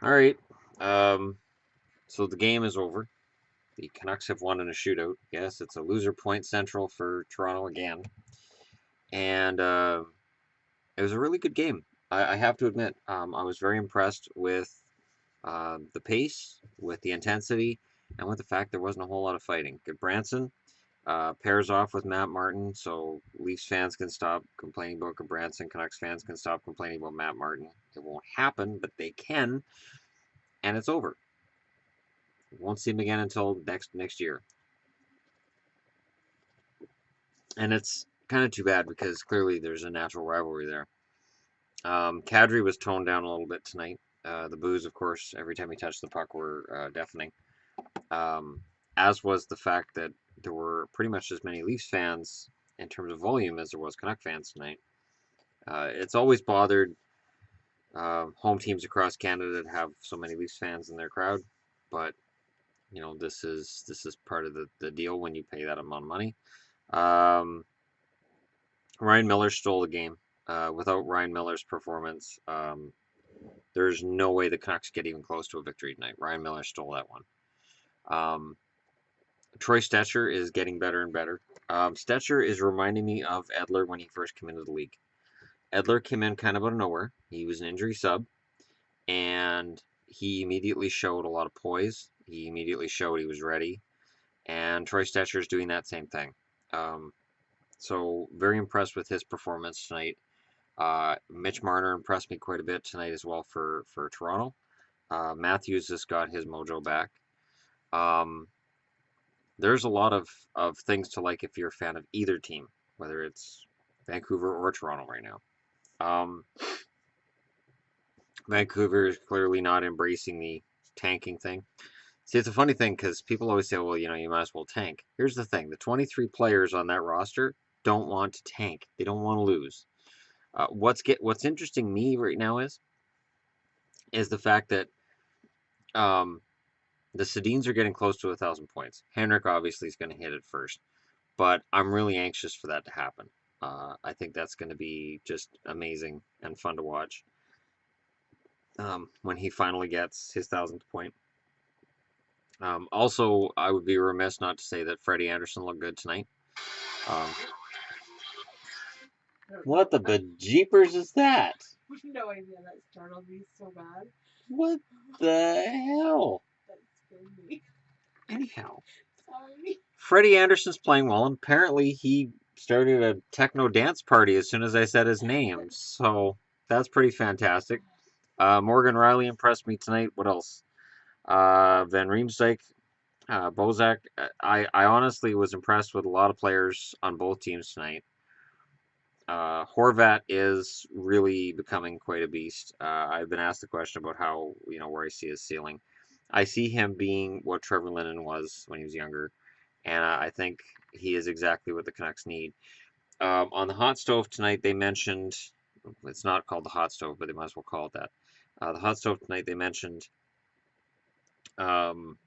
All right. Um, so the game is over. The Canucks have won in a shootout. Yes, it's a loser point central for Toronto again. And it was a really good game. I have to admit, I was very impressed with the pace, with the intensity, and with the fact there wasn't a whole lot of fighting. Branson pairs off with Matt Martin, so Leafs fans can stop complaining about Branson. Canucks fans can stop complaining about Matt Martin. It won't happen, but they can, and it's over. Won't see him again until next year. And it's kind of too bad because clearly there's a natural rivalry there. Kadri was toned down a little bit tonight. The boos, of course, every time he touched the puck were deafening. Um, as was the fact that there were pretty much as many Leafs fans in terms of volume as there was Canuck fans tonight. It's always bothered home teams across Canada to have so many Leafs fans in their crowd, but this is part of the deal when you pay that amount of money. Um, Ryan Miller stole the game. Without Ryan Miller's performance, there's no way the Canucks get even close to a victory tonight. Ryan Miller stole that one. Um, Troy Stetcher is getting better and better. Stetcher is reminding me of Edler when he first came into the league. Edler came in kind of out of nowhere. He was an injury sub, and he immediately showed a lot of poise. He immediately showed he was ready, and Troy Stetcher is doing that same thing. Um, so very impressed with his performance tonight. Mitch Marner impressed me quite a bit tonight as well for Toronto. Matthews has got his mojo back. Um, there's a lot of things to like if you're a fan of either team, whether it's Vancouver or Toronto right now. Um, Vancouver is clearly not embracing the tanking thing. See, it's a funny thing because people always say, well, you might as well tank. Here's the thing: the 23 players on that roster don't want to tank. They don't want to lose. What's interesting me right now is the fact that um, the Sedins are getting close to 1,000 points. Henrik obviously is going to hit it first, but I'm really anxious for that to happen. I think that's going to be just amazing and fun to watch when he finally gets his 1,000th point. Also, I would be remiss not to say that Freddie Anderson looked good tonight. Um, what the bejeepers is that? No idea. That startled me so bad. What the hell? That scared me. Anyhow, Sorry. Freddie Anderson's playing well, and apparently he started a techno dance party as soon as I said his name. So that's pretty fantastic. Morgan Riley impressed me tonight. What else? Van Riemsdyk, Bozak. I honestly was impressed with a lot of players on both teams tonight. Horvat is really becoming quite a beast. I've been asked the question about how, where I see his ceiling. I see him being what Trevor Linden was when he was younger, and I think he is exactly what the Canucks need. On the hot stove tonight, they mentioned it's not called the hot stove, but they might as well call it that. The hot stove tonight, they mentioned um,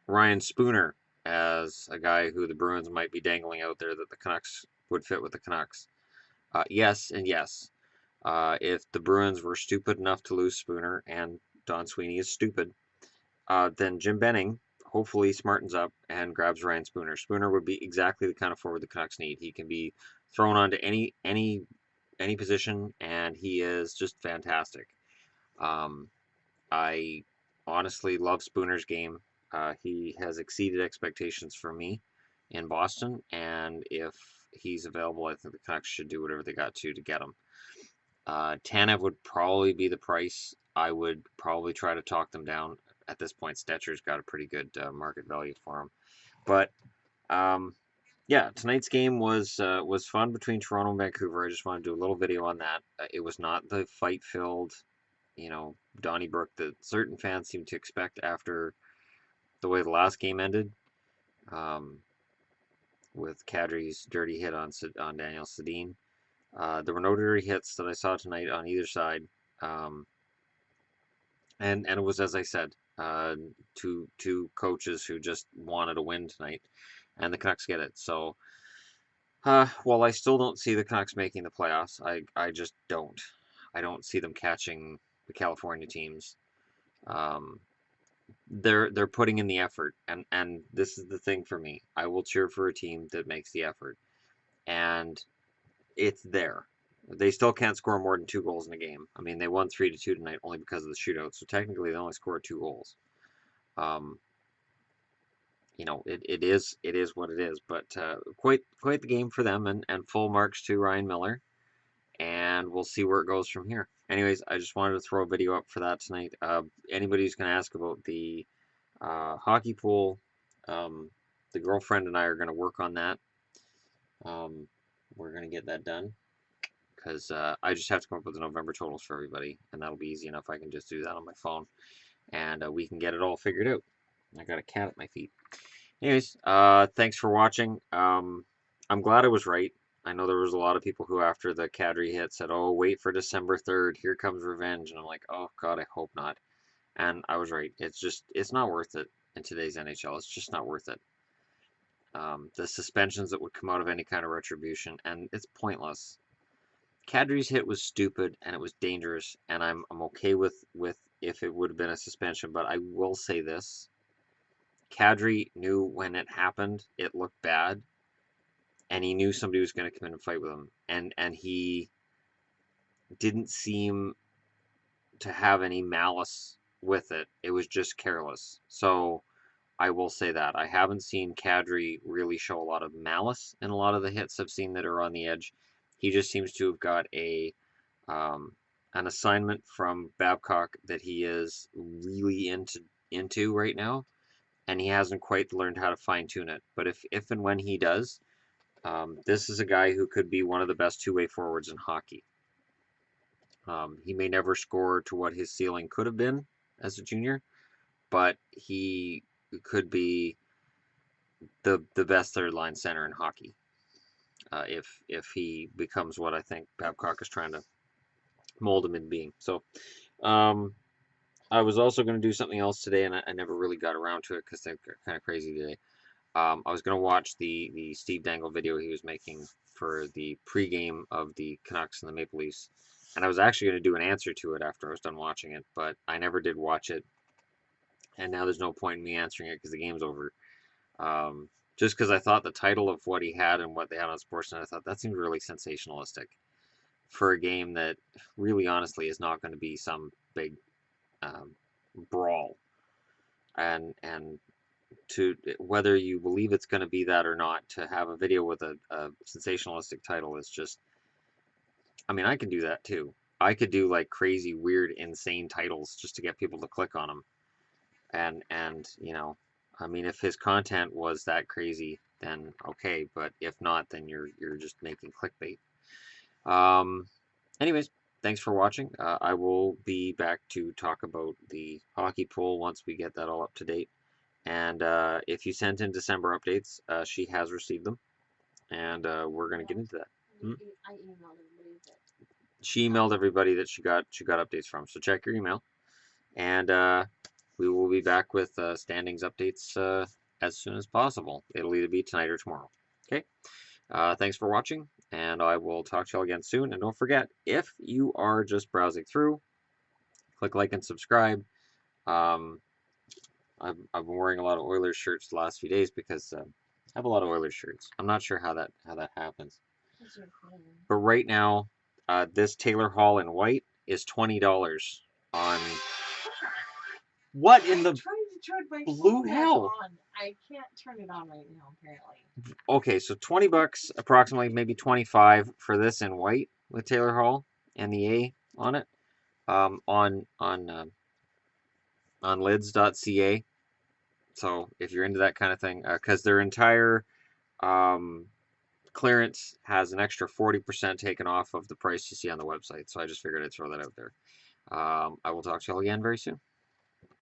Ryan Spooner as a guy who the Bruins might be dangling out there that the Canucks would fit with the Canucks. Yes, and yes. If the Bruins were stupid enough to lose Spooner, and Don Sweeney is stupid, then Jim Benning hopefully smartens up and grabs Ryan Spooner. Spooner would be exactly the kind of forward the Canucks need. He can be thrown onto any position, and he is just fantastic. Um, I honestly love Spooner's game. He has exceeded expectations for me in Boston, and if he's available, I think the Canucks should do whatever they got to get him. Tanev would probably be the price. I would probably try to talk them down. At this point, Stetcher's got a pretty good market value for him. But yeah, tonight's game was fun between Toronto and Vancouver. I just want to do a little video on that. It was not the fight-filled, Donnybrook that certain fans seem to expect after the way the last game ended, um, with Kadri's dirty hit on Daniel Sedin. There were no dirty hits that I saw tonight on either side, um, and it was as I said, two coaches who just wanted to win tonight, and the Canucks get it. So, while I still don't see the Canucks making the playoffs, I just don't. I don't see them catching the California teams. Um, they're putting in the effort, and this is the thing for me. I will cheer for a team that makes the effort, and it's there. They still can't score more than 2 goals in a game. I mean, they won 3-2 tonight only because of the shootout. So technically, they only scored 2 goals. Um, it is what it is. But quite the game for them, and full marks to Ryan Miller. And we'll see where it goes from here. Anyways, I just wanted to throw a video up for that tonight. Anybody who's going to ask about the hockey pool, um, the girlfriend and I are going to work on that. We're going to get that done because I just have to come up with the November totals for everybody, and that'll be easy enough. I can just do that on my phone, and we can get it all figured out. I got a cat at my feet. Anyways, thanks for watching. I'm glad I was right. I know there was a lot of people who, after the Kadri hit, said, "Oh, wait for December 3rd. Here comes revenge." And I'm like, "Oh God, I hope not." And I was right. It's not worth it in today's NHL. It's just not worth it. The suspensions that would come out of any kind of retribution, and it's pointless. Kadri's hit was stupid and it was dangerous, and I'm okay with if it would have been a suspension. But I will say this: Kadri knew when it happened, it looked bad, and he knew somebody was going to come in and fight with him, and he didn't seem to have any malice with it. It was just careless. So I will say that I haven't seen Kadri really show a lot of malice in a lot of the hits I've seen that are on the edge. He just seems to have got um, an assignment from Babcock that he is really into right now, and he hasn't quite learned how to fine tune it. But if and when he does, this is a guy who could be one of the best two-way forwards in hockey. He may never score to what his ceiling could have been as a junior, but he could be the best third line center in hockey if he becomes what I think Babcock is trying to mold him in being. So um, I was also going to do something else today, and I never really got around to it because they're kind of crazy today. I was going to watch the Steve Dangle video he was making for the pregame of the Canucks and the Maple Leafs, and I was actually going to do an answer to it after I was done watching it, but I never did watch it, and now there's no point in me answering it because the game's over. Um, just because I thought the title of what he had and what they had on Sportsnet, I thought that seemed really sensationalistic for a game that really honestly is not going to be some big um, brawl. And to whether you believe it's going to be that or not, to have a video with a sensationalistic title is just, I mean, I can do that too. I could do like crazy, weird, insane titles just to get people to click on them. And I mean, if his content was that crazy, then okay. But if not, then you're just making clickbait. Um, anyways, thanks for watching. I will be back to talk about the hockey pool once we get that all up to date. And if you sent in December updates, she has received them, and we're gonna Yeah. get into that. Hmm? I emailed everybody that. She emailed everybody that she got updates from. So check your email, and we will be back with standings updates as soon as possible. It'll either be tonight or tomorrow. Okay. Thanks for watching, and I will talk to y'all again soon. And don't forget, if you are just browsing through, click like and subscribe. Um, I've been wearing a lot of Oilers shirts the last few days because I have a lot of Oilers shirts. I'm not sure how that happens. That's your phone. But right now, this Taylor Hall in white is $20 on. What in the I'm trying to turn my blue phone back hell? on. I can't turn it on right now, apparently. Okay, so $20, approximately maybe 25 for this in white with Taylor Hall and the A on it. On lids.ca. So if you're into that kind of thing, because their entire um, clearance has an extra 40% taken off of the price you see on the website. So I just figured I'd throw that out there. I will talk to y'all again very soon.